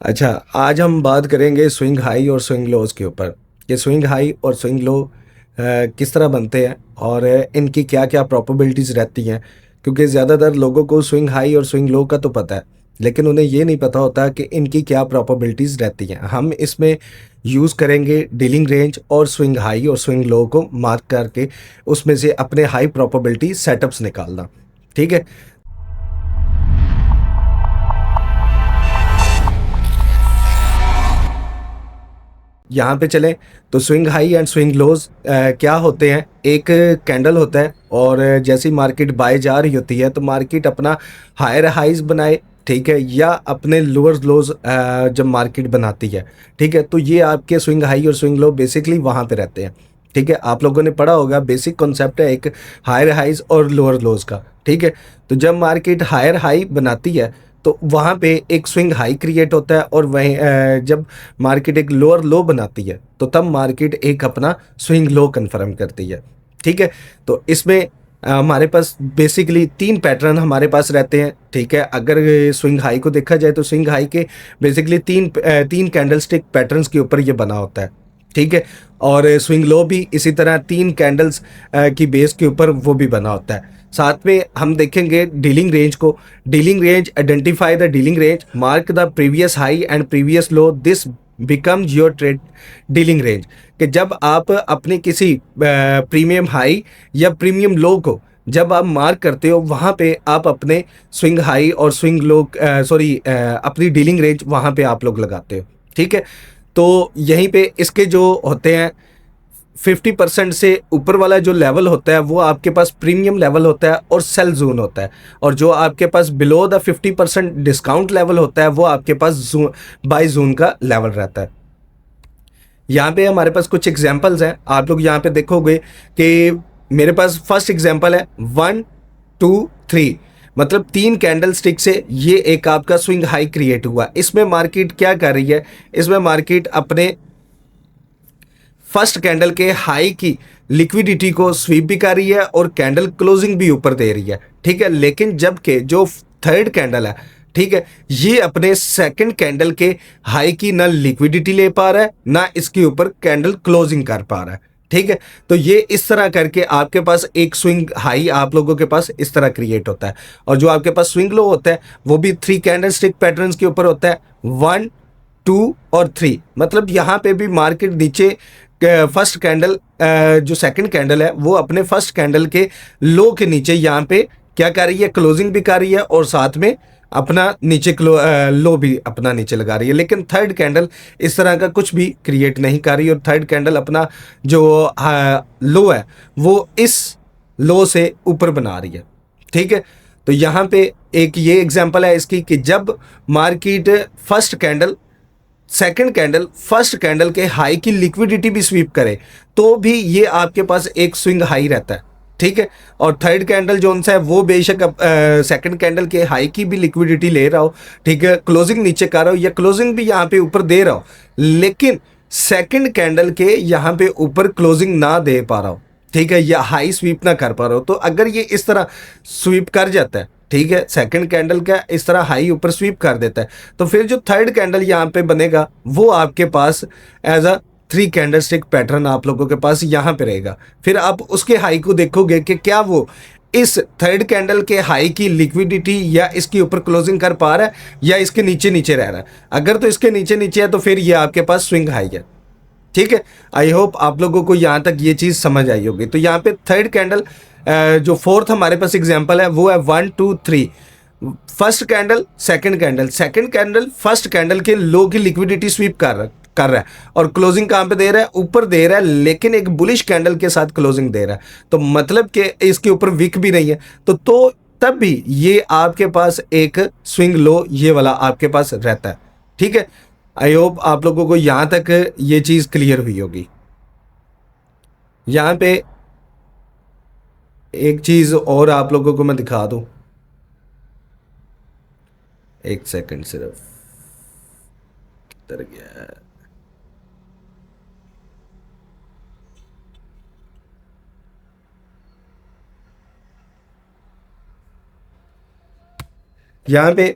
अच्छा, आज हम बात करेंगे स्विंग हाई और स्विंग लोज के ऊपर कि स्विंग हाई और स्विंग लो किस तरह बनते हैं और इनकी क्या क्या प्रोबेबिलिटीज़ रहती हैं। क्योंकि ज़्यादातर लोगों को स्विंग हाई और स्विंग लो का तो पता है, लेकिन उन्हें ये नहीं पता होता कि इनकी क्या प्रोबेबिलिटीज़ रहती हैं। हम इसमें यूज़ करेंगे डीलिंग रेंज और स्विंग हाई और स्विंग लो को मार्क करके उसमें से अपने हाई प्रोबेबिलिटी सेटअप्स निकालना। ठीक है। यहाँ पे चलें तो स्विंग हाई एंड स्विंग लोज क्या होते हैं। एक कैंडल होता है और जैसी मार्केट बाय जा रही होती है तो मार्केट अपना हायर हाइज बनाए, ठीक है, या अपने लोअर लोज जब मार्केट बनाती है, ठीक है, तो ये आपके स्विंग हाई और स्विंग लो बेसिकली वहाँ पे रहते हैं। ठीक है, आप लोगों ने पढ़ा होगा, बेसिक कॉन्सेप्ट है एक हायर हाइज और लोअर लोज का। ठीक है, तो जब मार्केट हायर हाई बनाती है तो वहाँ पे एक स्विंग हाई क्रिएट होता है और वहीं जब मार्केट एक लोअर लो बनाती है तो तब मार्केट एक अपना स्विंग लो कन्फर्म करती है। ठीक है, तो इसमें हमारे पास बेसिकली तीन पैटर्न हमारे पास रहते हैं। ठीक है, अगर स्विंग हाई को देखा जाए तो स्विंग हाई के बेसिकली तीन कैंडल स्टिक पैटर्न्स के ऊपर ये बना होता है। ठीक है, और स्विंग लो भी इसी तरह तीन कैंडल्स की बेस के ऊपर वो भी बना होता है। साथ में हम देखेंगे डीलिंग रेंज को। Dealing range, identify the dealing range, mark the previous high and previous low, this becomes your trade dealing range. कि जब आप अपने किसी प्रीमियम हाई या प्रीमियम लो को जब आप मार्क करते हो वहाँ पे आप अपने स्विंग हाई और स्विंग लो अपनी डीलिंग रेंज वहाँ पे आप लोग लगाते हो। ठीक है, तो यहीं पे इसके जो होते हैं 50% से ऊपर वाला जो लेवल होता है वो आपके पास प्रीमियम लेवल होता है और सेल जोन होता है, और जो आपके पास बिलो द 50% डिस्काउंट लेवल होता है वो आपके पास बाई जोन का लेवल रहता है। यहाँ पे हमारे पास कुछ एग्जांपल्स हैं, आप लोग यहाँ पे देखोगे कि मेरे पास फर्स्ट एग्जांपल है 1 2 3, मतलब तीन कैंडल स्टिक से ये एक आपका स्विंग हाई क्रिएट हुआ। इसमें मार्केट क्या कर रही है, इसमें मार्केट अपने फर्स्ट कैंडल के हाई की लिक्विडिटी को स्वीप भी कर रही है और कैंडल क्लोजिंग भी ऊपर दे रही है। ठीक है, लेकिन जबकि जो थर्ड कैंडल है, ठीक है, ये अपने सेकंड कैंडल के हाई की ना लिक्विडिटी ले पा रहा है ना इसके ऊपर कैंडल क्लोजिंग कर पा रहा है। ठीक है, तो ये इस तरह करके आपके पास एक स्विंग हाई आप लोगों के पास इस तरह क्रिएट होता है, और जो आपके पास स्विंग लो होता है वो भी थ्री कैंडल स्टिक पैटर्न्स के ऊपर होता है, 1 2 और 3। मतलब यहाँ पे भी मार्केट नीचे फर्स्ट कैंडल जो सेकंड कैंडल है वो अपने फर्स्ट कैंडल के लो के नीचे यहाँ पे क्या कर रही है, क्लोजिंग भी कर रही है और साथ में अपना नीचे लो भी अपना नीचे लगा रही है। लेकिन थर्ड कैंडल इस तरह का कुछ भी क्रिएट नहीं कर रही और थर्ड कैंडल अपना जो लो है वो इस लो से ऊपर बना रही है। ठीक है, तो यहाँ पे एक ये एग्जांपल है इसकी कि जब market first candle second candle first candle के हाई की लिक्विडिटी भी स्वीप करे तो भी ये आपके पास एक स्विंग हाई रहता है। ठीक है, और थर्ड कैंडल जो सा है वो बेशक सेकंड कैंडल के हाई की भी लिक्विडिटी ले रहा हो, ठीक है, क्लोजिंग नीचे कर रहा हो या क्लोजिंग भी यहाँ पे ऊपर दे रहा हो, लेकिन सेकंड कैंडल के यहाँ पे ऊपर क्लोजिंग ना दे पा रहा हो, ठीक है, या हाई स्वीप ना कर पा रहा हो। तो अगर ये इस तरह स्वीप कर जाता है, ठीक है, सेकंड कैंडल का इस तरह हाई ऊपर स्वीप कर देता है, तो फिर जो थर्ड कैंडल यहाँ पे बनेगा वो आपके पास as a three candlestick pattern आप लोगों के पास यहाँ पे रहेगा। फिर आप उसके हाई को देखोगे कि क्या वो इस थर्ड कैंडल के हाई की लिक्विडिटी या इसके ऊपर क्लोजिंग कर पा रहा है या इसके नीचे नीचे रह रहा है। अगर तो इसके नीचे नीचे है तो फिर ये आपके पास स्विंग हाई है। ठीक है, आई होप आप लोगों को यहाँ तक ये चीज़ समझ आई होगी। तो यहाँ पे थर्ड कैंडल जो फोर्थ हमारे पास एग्जांपल है वो है 1 2 3। First candle second candle first candle के लो की लिक्विडिटी स्वीप कर रहा है और क्लोजिंग कहाँ पे दे रहा है, ऊपर दे रहा है, लेकिन एक बुलिश कैंडल के साथ क्लोजिंग दे रहा है, तो मतलब कि इसके ऊपर विक भी नहीं है, तो तब भी ये आपके पास एक स्विंग लो ये वाला आपके पास रहता है। ठीक है, आई होप आप लोगों को यहाँ तक ये चीज़ क्लियर हुई होगी। यहाँ पे एक चीज़ और आप लोगों को मैं दिखा दूँ, एक सेकंड सिर्फ, तर गया। यहाँ पे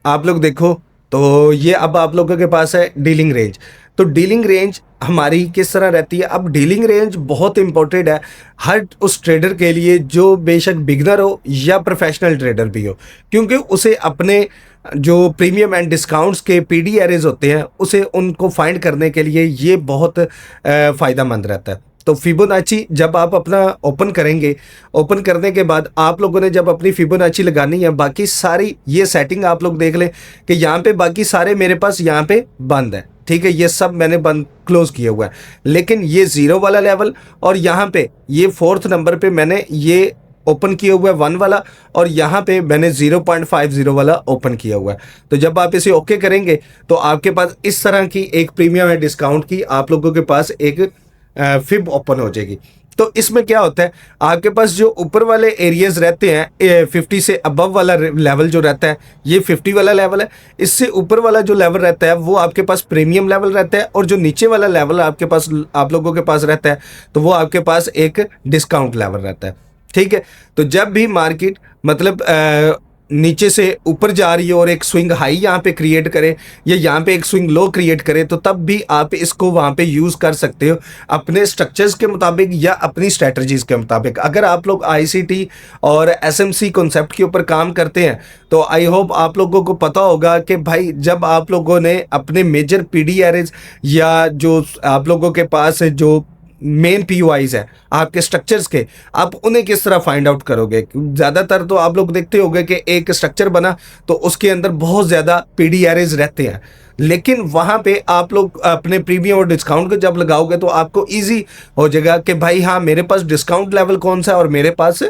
आप लोग देखो तो ये अब आप लोगों के पास है डीलिंग रेंज। तो डीलिंग रेंज हमारी किस तरह रहती है? अब डीलिंग रेंज बहुत इंपॉर्टेंट है हर उस ट्रेडर के लिए जो बेशक बिगनर हो या प्रोफेशनल ट्रेडर भी हो, क्योंकि उसे अपने जो प्रीमियम एंड डिस्काउंट्स के पीडी एरेज होते हैं उसे उनको फाइंड करने के लिए ये बहुत फ़ायदेमंद रहता है। तो फिबोनाची जब आप अपना ओपन करेंगे, ओपन करने के बाद आप लोगों ने जब अपनी फिबोनाची लगानी है, बाकी सारी ये सेटिंग आप लोग देख लें कि यहाँ पे बाकी सारे मेरे पास यहाँ पे बंद है, ठीक है, ये सब मैंने बंद क्लोज किया हुआ है, लेकिन ये 0 वाला लेवल और यहाँ पे ये 4th नंबर पे मैंने ये ओपन किया हुआ है 1 वाला, और यहाँ पे मैंने 0.50 वाला ओपन किया हुआ है। तो जब आप इसे ओके करेंगे तो आपके पास इस तरह की एक प्रीमियम है डिस्काउंट की आप लोगों के पास एक फिब ओपन हो जाएगी। तो इसमें क्या होता है, आपके पास जो ऊपर वाले एरियाज रहते हैं 50 से अबव वाला लेवल जो रहता है ये 50 वाला लेवल है, इससे ऊपर वाला जो लेवल रहता है वो आपके पास प्रीमियम लेवल रहता है, और जो नीचे वाला लेवल आपके पास आप लोगों के पास रहता है तो वो आपके पास एक डिस्काउंट लेवल रहता है, ठीक है। तो जब भी मार्केट मतलब नीचे से ऊपर जा रही है और एक स्विंग हाई यहाँ पे क्रिएट करे या यहाँ पे एक स्विंग लो क्रिएट करे, तो तब भी आप इसको वहाँ पे यूज़ कर सकते हो अपने स्ट्रक्चर्स के मुताबिक या अपनी स्ट्रेटजीज़ के मुताबिक। अगर आप लोग आईसीटी और एसएमसी कॉन्सेप्ट के ऊपर काम करते हैं तो आई होप आप लोगों को पता होगा कि भाई जब आप लोगों ने अपने मेजर पीडी एरेज या जो आप लोगों के पास जो मेन पीयूआईज है आपके स्ट्रक्चर्स के, आप उन्हें किस तरह फाइंड आउट करोगे। ज़्यादातर तो आप लोग देखते होंगे कि एक स्ट्रक्चर बना तो उसके अंदर बहुत ज़्यादा पीडी एरेज रहते हैं, लेकिन वहाँ पे आप लोग अपने प्रीमियम और डिस्काउंट को जब लगाओगे तो आपको ईजी हो जाएगा कि भाई हाँ मेरे पास डिस्काउंट लेवल कौन सा है और मेरे पास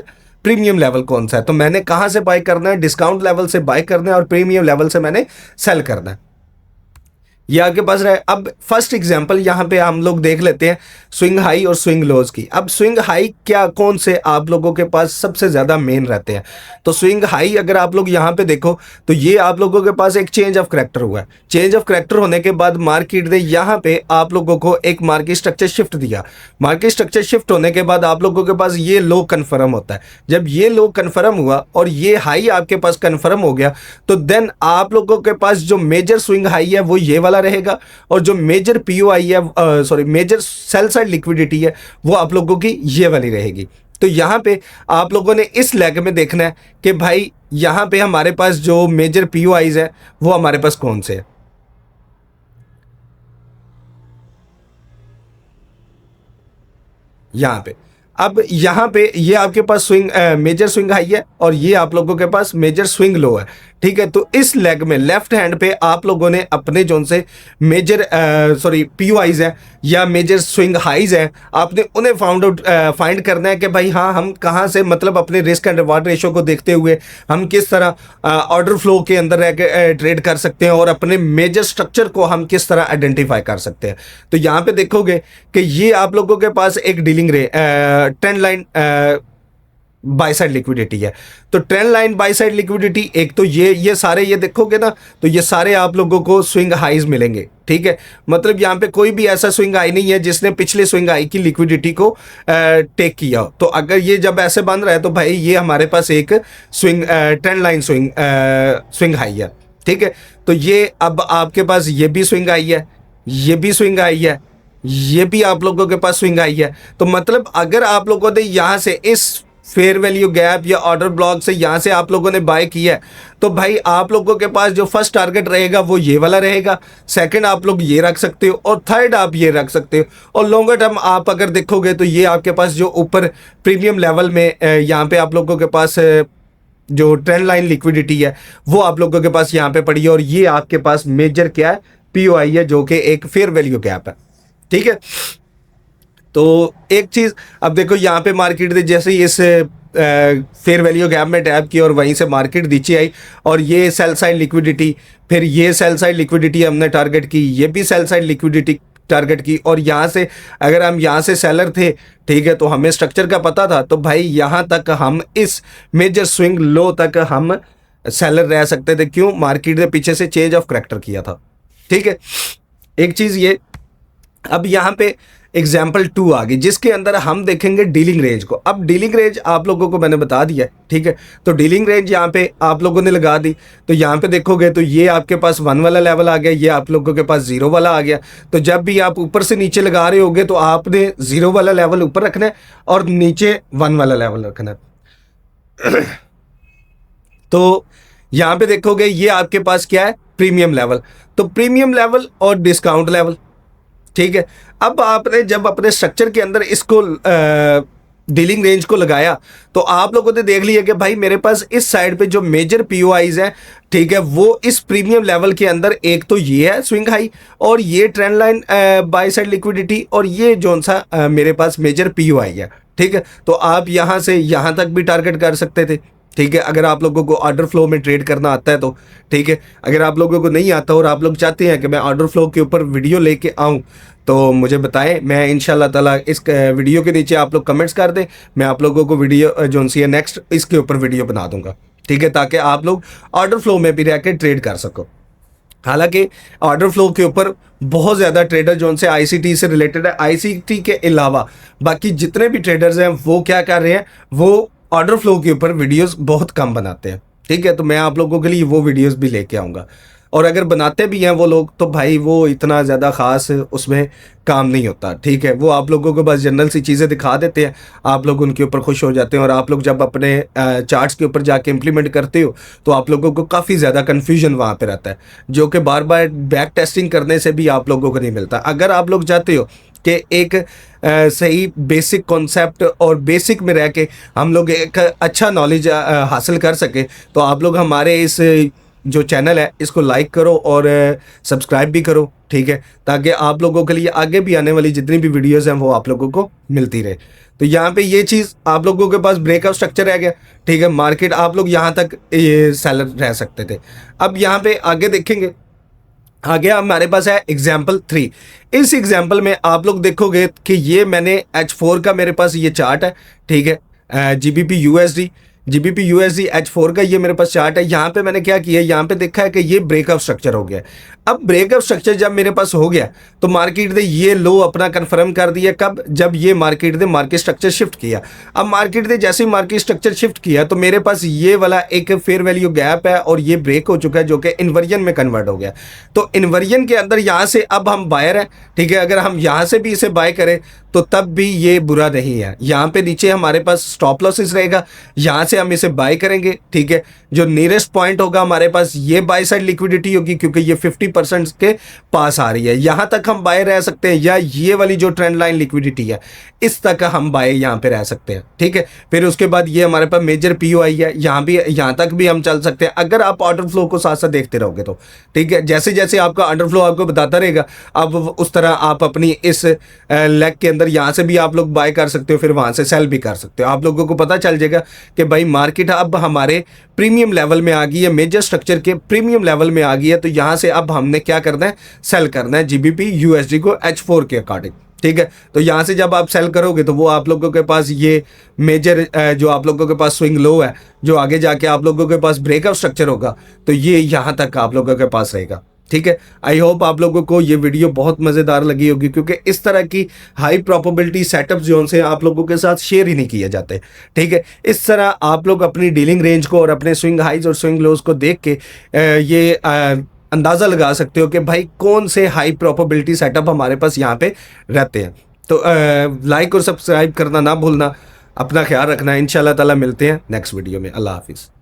प्रीमियम लेवल कौन सा है, तो मैंने कहाँ से बाय करना है, डिस्काउंट लेवल से बाय करना है और प्रीमियम लेवल से मैंने सेल करना है, ये आपके पास रहे। अब फर्स्ट एग्जांपल यहाँ पे हम लोग देख लेते हैं स्विंग हाई और स्विंग लोज की। अब स्विंग हाई क्या कौन से आप लोगों के पास सबसे ज़्यादा मेन रहते हैं, तो स्विंग हाई अगर आप लोग यहाँ पे देखो तो ये आप लोगों के पास एक चेंज ऑफ करैक्टर हुआ है। चेंज ऑफ करैक्टर होने के बाद मार्केट ने यहाँ पे आप लोगों को एक मार्केट स्ट्रक्चर शिफ्ट दिया। मार्केट स्ट्रक्चर शिफ्ट होने के बाद आप लोगों के पास ये लो कन्फर्म होता है। जब ये लो कन्फर्म हुआ और ये हाई आपके पास कन्फर्म हो गया तो देन आप लोगों के पास जो मेजर स्विंग हाई है वो ये वाला रहेगा, और जो मेजर पीओआई है sorry major sell side liquidity है वो आप लोगों की ये वाली रहेगी। तो यहां पे आप लोगों ने इस लेग में देखना है कि भाई यहां पे हमारे पास जो मेजर पीओआईज है वो हमारे पास कौन से है। यहां पे अब यहाँ पे ये आपके पास स्विंग मेजर स्विंग हाई है और ये आप लोगों के पास मेजर स्विंग लो है, ठीक है। तो इस लेग में लेफ्ट हैंड पे आप लोगों ने अपने जोन से मेजर पीओआईज है या मेजर स्विंग हाइज है, आपने उन्हें फाइंड करना है कि भाई हाँ हम कहाँ से मतलब अपने रिस्क एंड रिवार्ड रेशो को देखते हुए हम किस तरह ऑर्डर फ्लो के अंदर रह के ट्रेड कर सकते हैं और अपने मेजर स्ट्रक्चर को हम किस तरह आइडेंटिफाई कर सकते हैं। तो यहाँ पे देखोगे कि ये आप लोगों के पास एक dealing trend line by side liquidity है। तो trend line by side liquidity एक तो ये सारे ये देखोगे ना तो ये सारे आप लोगों को स्विंग हाईज मिलेंगे, ठीक है। मतलब यहाँ पे कोई भी ऐसा स्विंग हाई नहीं है जिसने पिछले स्विंग हाई की लिक्विडिटी को टेक किया हो। तो अगर ये जब ऐसे बन रहा है तो भाई ये हमारे पास एक swing trend line swing high है, ठीक है। तो ये अब आपके पास ये भी स्विंग हाई है, ये भी स्विंग हाई है, ये भी आप लोगों के पास स्विंग आई है। तो मतलब अगर आप लोगों ने यहाँ से इस फेयर वैल्यू गैप या ऑर्डर ब्लॉक से यहाँ से आप लोगों ने बाय किया है तो भाई आप लोगों के पास जो फर्स्ट टारगेट रहेगा वो ये वाला रहेगा, सेकंड आप लोग ये रख सकते हो और थर्ड आप ये रख सकते हो। और लॉन्गर टर्म आप अगर देखोगे तो ये आपके पास जो ऊपर प्रीमियम लेवल में यहाँ पे आप लोगों के पास जो ट्रेंड लाइन लिक्विडिटी है वो आप लोगों के पास यहाँ पे पड़ी है, और ये आपके पास मेजर क्या है पीओआई है जो कि एक फेयर वैल्यू गैप है, ठीक है। तो एक चीज़ अब देखो यहाँ पे मार्केट ने जैसे इस फेयर वैल्यू गैप में टैप की और वहीं से मार्केट नीचे आई और ये सेल साइड लिक्विडिटी, फिर ये सेल साइड लिक्विडिटी हमने टारगेट की, ये भी सेल साइड लिक्विडिटी टारगेट की, और यहाँ से अगर हम यहाँ से सेलर थे, ठीक है, तो हमें स्ट्रक्चर का पता था तो भाई यहाँ तक हम इस मेजर स्विंग लो तक हम सेलर रह सकते थे। क्यों? मार्केट ने पीछे से चेंज ऑफ करैक्टर किया था, ठीक है। एक चीज़ ये अब यहाँ पे एग्जाम्पल 2 आ गई, जिसके अंदर हम देखेंगे डीलिंग रेंज को। अब डीलिंग रेंज आप लोगों को मैंने बता दिया है, ठीक है। तो डीलिंग रेंज यहाँ पे आप लोगों ने लगा दी, तो यहाँ पे देखोगे तो ये आपके पास 1 वाला लेवल आ गया, ये आप लोगों के पास 0 वाला आ गया। तो जब भी आप ऊपर से नीचे लगा रहे होगे तो आपने 0 वाला लेवल ऊपर रखना है और नीचे 1 वाला लेवल रखना है। तो यहाँ पे देखोगे ये आपके पास क्या है, प्रीमियम लेवल। तो प्रीमियम लेवल और डिस्काउंट लेवल, ठीक है। अब आपने जब अपने स्ट्रक्चर के अंदर इसको डीलिंग रेंज को लगाया तो आप लोगों ने देख लिया कि भाई मेरे पास इस साइड पे जो मेजर पीओआईज हैं, ठीक है, वो इस प्रीमियम लेवल के अंदर एक तो ये है स्विंग हाई, और ये trend line by side liquidity, और ये जोन सा मेरे पास मेजर पीओआई है, ठीक है। तो आप यहाँ से यहाँ तक भी टारगेट कर सकते थे, ठीक है, अगर आप लोगों को ऑर्डर फ्लो में ट्रेड करना आता है तो, ठीक है। अगर आप लोगों को नहीं आता और आप लोग चाहते हैं कि मैं ऑर्डर फ्लो के ऊपर वीडियो लेके आऊं तो मुझे बताएं, मैं इंशाल्लाह ताला इस वीडियो के नीचे आप लोग कमेंट्स कर दें, मैं आप लोगों को वीडियो जो सी है नेक्स्ट इसके ऊपर वीडियो बना दूंगा, ठीक है, ताकि आप लोग ऑर्डर फ्लो में भी रह के ट्रेड कर सको। हालांकि ऑर्डर फ्लो के ऊपर बहुत ज़्यादा ट्रेडर जो से आईसीटी से रिलेटेड है, आईसीटी के अलावा बाकी जितने भी ट्रेडर्स हैं वो क्या कर रहे हैं, वो ऑर्डर फ्लो के ऊपर वीडियोस बहुत कम बनाते हैं, ठीक है। तो मैं आप लोगों के लिए वो वीडियोस भी लेके आऊँगा, और अगर बनाते भी हैं वो लोग तो भाई वो इतना ज़्यादा ख़ास उसमें काम नहीं होता, ठीक है। वो आप लोगों को बस जनरल सी चीज़ें दिखा देते हैं, आप लोग उनके ऊपर खुश हो जाते हैं, और आप लोग जब अपने चार्ट्स के ऊपर जाके इम्प्लीमेंट करते हो तो आप लोगों को काफ़ी ज़्यादा कन्फ्यूजन वहाँ पे रहता है, जो कि बार बार बैक टेस्टिंग करने से भी आप लोगों को नहीं मिलता। अगर आप लोग चाहते हो कि एक सही बेसिक कॉन्सेप्ट और बेसिक में रह के हम लोग एक अच्छा नॉलेज हासिल कर सके, तो आप लोग हमारे इस जो चैनल है इसको लाइक करो और सब्सक्राइब भी करो, ठीक है, ताकि आप लोगों के लिए आगे भी आने वाली जितनी भी वीडियोस हैं वो आप लोगों को मिलती रहे। तो यहाँ पे ये चीज़ आप लोगों के पास ब्रेकआउट स्ट्रक्चर रह गया, ठीक है। मार्केट आप लोग यहाँ तक ये सेलर रह सकते थे। अब यहाँ पे आगे देखेंगे, आगे हमारे पास है एग्जाम्पल 3। इस एग्जाम्पल में आप लोग देखोगे कि ये मैंने H4 का मेरे पास ये चार्ट है, ठीक है, जीबीपी यूएसडी H4 का ये मेरे पास चार्ट है। यहाँ पे मैंने क्या किया, यहाँ पे देखा है कि ये ब्रेकआउट स्ट्रक्चर हो गया। अब ब्रेकआउट स्ट्रक्चर जब मेरे पास हो गया तो मार्केट ने ये लो अपना कंफर्म कर दिया, कब, जब ये मार्केट ने मार्केट स्ट्रक्चर शिफ्ट किया। अब मार्केट ने जैसे ही मार्केट स्ट्रक्चर शिफ्ट किया तो मेरे पास ये वाला एक फेयर वैल्यू गैप है और ये ब्रेक हो चुका है, जो कि इन्वर्जन में कन्वर्ट हो गया। तो इन्वर्जन के अंदर यहाँ से अब हम बायर हैं, ठीक है। अगर हम यहाँ से भी इसे बाय करें तो तब भी ये बुरा नहीं है। यहाँ पे नीचे हमारे पास स्टॉप लॉसेस रहेगा, यहाँ से हम इसे बाय करेंगे, ठीक है। जो नियरेस्ट पॉइंट होगा हमारे पास ये बाय साइड लिक्विडिटी होगी, क्योंकि ये 50% के पास आ रही है, यहाँ तक हम बाय रह सकते हैं, या ये वाली जो ट्रेंड लाइन लिक्विडिटी है इस तक हम बाय यहाँ पे रह सकते हैं, ठीक है। फिर उसके बाद ये हमारे पास मेजर पीओआई है, यहाँ तक भी हम चल सकते हैं अगर आप ऑर्डर फ्लो को साथ साथ देखते रहोगे तो, ठीक है। जैसे जैसे आपका ऑर्डर फ्लो आपको बताता रहेगा, अब उस तरह आप अपनी इस लेग के अंदर यहाँ से भी आप लोग बाय कर सकते हो, फिर वहाँ से सेल भी कर सकते हो। आप लोगों को पता चल जाएगा कि भाई मार्केट अब हमारे प्रीमियम लेवल में आ गई है, मेजर स्ट्रक्चर के प्रीमियम लेवल में आ गई है। तो यहाँ से अब हमने क्या करना है, सेल करना है जीबीपी यूएसडी को H4 के अकॉर्डिंग, ठीक है। तो यहाँ से जब आप सेल करोगे तो वो आप लोगों के पास ये मेजर जो आप लोगों के पास स्विंग लो है, जो आगे जाके आप लोगों के पास ब्रेकआउट स्ट्रक्चर होगा, तो ये यहाँ तक आप लोगों के पास रहेगा, ठीक है। आई होप आप लोगों को ये वीडियो बहुत मज़ेदार लगी होगी, क्योंकि इस तरह की हाई प्रोबेबिलिटी सेटअप जो से आप लोगों के साथ शेयर ही नहीं किए जाते, ठीक है। इस तरह आप लोग अपनी डीलिंग रेंज को और अपने स्विंग हाइज और स्विंग लोज को देख के ये अंदाज़ा लगा सकते हो कि भाई कौन से हाई प्रोबेबिलिटी सेटअप हमारे पास यहाँ पे रहते हैं। तो लाइक और सब्सक्राइब करना ना भूलना, अपना ख्याल रखना। इंशाल्लाह ताला मिलते हैं नेक्स्ट वीडियो में। अल्लाह हाफिज़।